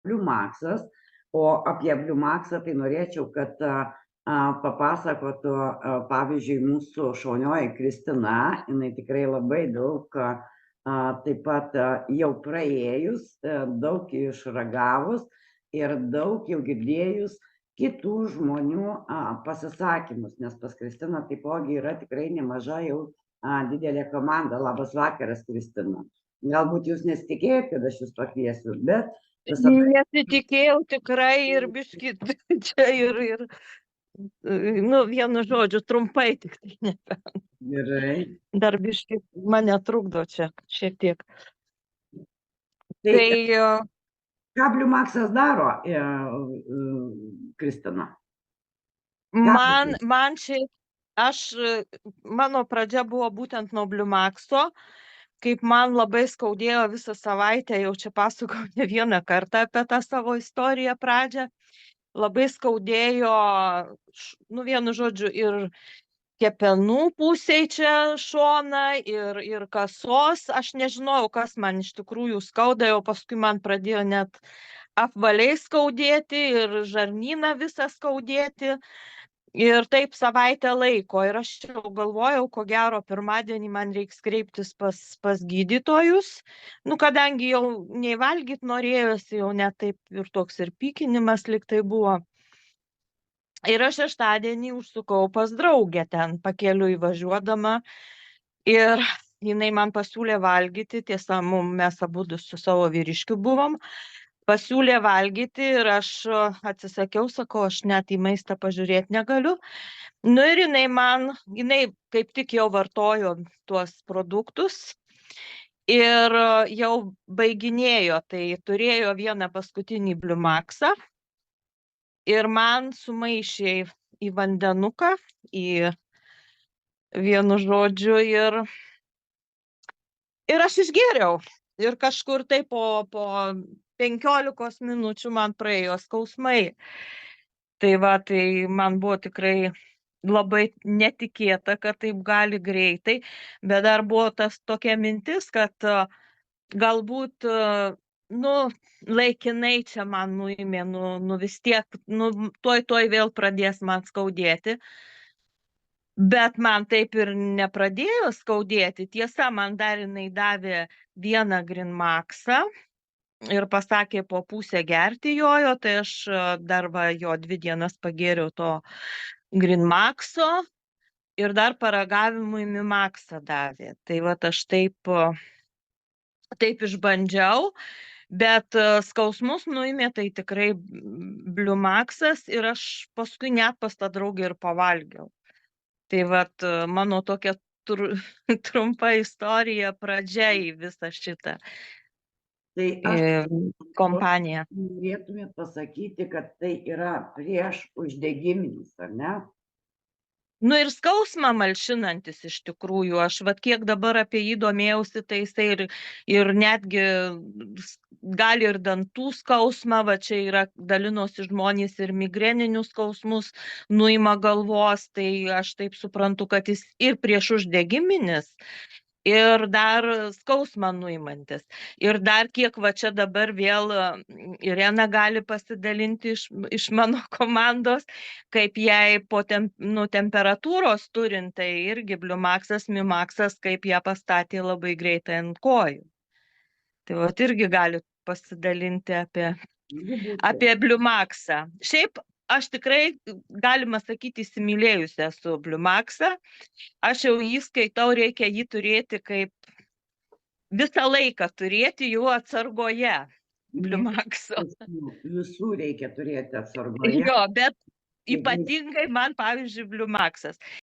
Bliumaksas, o apie Bliumaksą tai norėčiau, kad papasakotų, pavyzdžiui, mūsų šaunioji Kristina. Jinai tikrai labai daug taip pat jau praėjus, daug išragavus ir daug jau girdėjus kitų žmonių pasisakymus, nes pas Kristiną taipogi yra tikrai nemaža jau didelė komanda. Labas vakaras, Kristina. Galbūt jūs nesitikėjot, kad aš jūs pakviesiu, bet visada... Nesitikėjau tikrai ir biškit čia ir nu, vienu žodžiu, trumpai tik tai nebent. Gerai. Dar biškit mane trukdo čia šiek tiek. Tai ką Bliumaksas daro, Kristina? Man šiaip, mano pradžia buvo būtent nuo Bliumakso, kaip man labai skaudėjo visą savaitę, jau čia pasakau ne vieną kartą apie tą savo istoriją pradžią, labai skaudėjo, nu vienu žodžiu, ir kepenų pusėj čia šoną, ir kasos, aš nežinojau, kas man iš tikrųjų skauda, jau paskui man pradėjo net apvaliai skaudėti ir žarnyną visą skaudėti. Ir taip savaitę laiko. Ir aš jau galvojau, ko gero pirmadienį man reiks kreiptis pas gydytojus. Nu, kadangi jau nei valgyt norėjosi, jau net taip ir toks ir pykinimas lyg tai buvo. Ir aš šeštadienį užsukau pas draugę ten pakeliui važiuodama. Ir jinai man pasiūlė valgyti. Tiesa, mes abudu su savo vyriškiu buvom. Pasiūlė valgyti ir aš atsisakiau, sakau, aš net į maistą pažiūrėti negaliu. Nu ir jinai kaip tik jau vartojo tuos produktus ir jau baiginėjo, tai turėjo vieną paskutinį Bliumaksą ir man sumaišė į vandenuką, į vienu žodžiu ir aš išgėriau. Ir kažkur tai po 15 minučių man praėjo skausmai. Tai va, tai man buvo tikrai labai netikėta, kad taip gali greitai, bet dar buvo tokia mintis, kad galbūt, nu, laikinai čia man nuėmė, nu vis tiek, nu, tuoj vėl pradės man skaudėti. Bet man taip ir nepradėjo skaudėti. Tiesa, man dar jinai davė vieną Grinmaksą. Ir pasakė po pusę gerti jojo, tai aš dar jo 2 dienas pagėriau to Grinmakso ir dar paragavimui Mimaksą davė. Tai va aš taip išbandžiau, bet skausmus nuėmė tai tikrai Bliumaksas ir aš paskui net pas tą draugę ir pavalgiau. Tai va mano tokia trumpa istorija, pradžia į visą šitą. Tai aš kompaniją. Norėtumėt pasakyti, kad tai yra prieš uždegiminis, ar ne? Nu ir skausmą malšinantis iš tikrųjų. Aš kiek dabar apie jį domėjausi, tai jisai ir netgi gali ir dantų skausmą, čia yra dalinosi žmonės ir migreninius skausmus nuima galvos, tai aš taip suprantu, kad jis ir prieš uždegiminis. Ir dar skausmą nuimantis. Ir dar kiek čia dabar vėl Irena gali pasidalinti iš mano komandos, kaip jai po temperatūros turint, tai irgi Bliumaksas, Mimaksas, kaip ją pastatė labai greitai ant kojų. Tai irgi gali pasidalinti apie Bliumaksą. Šiaip aš tikrai, galima sakyti, įsimylėjusi esu Bliumaksą. Aš jau jį skaitau, reikia jį turėti kaip visą laiką turėti jų atsargoje, Bliumakso. Visų reikia turėti atsargoje. Jo, bet ypatingai man, pavyzdžiui, Bliumaksas.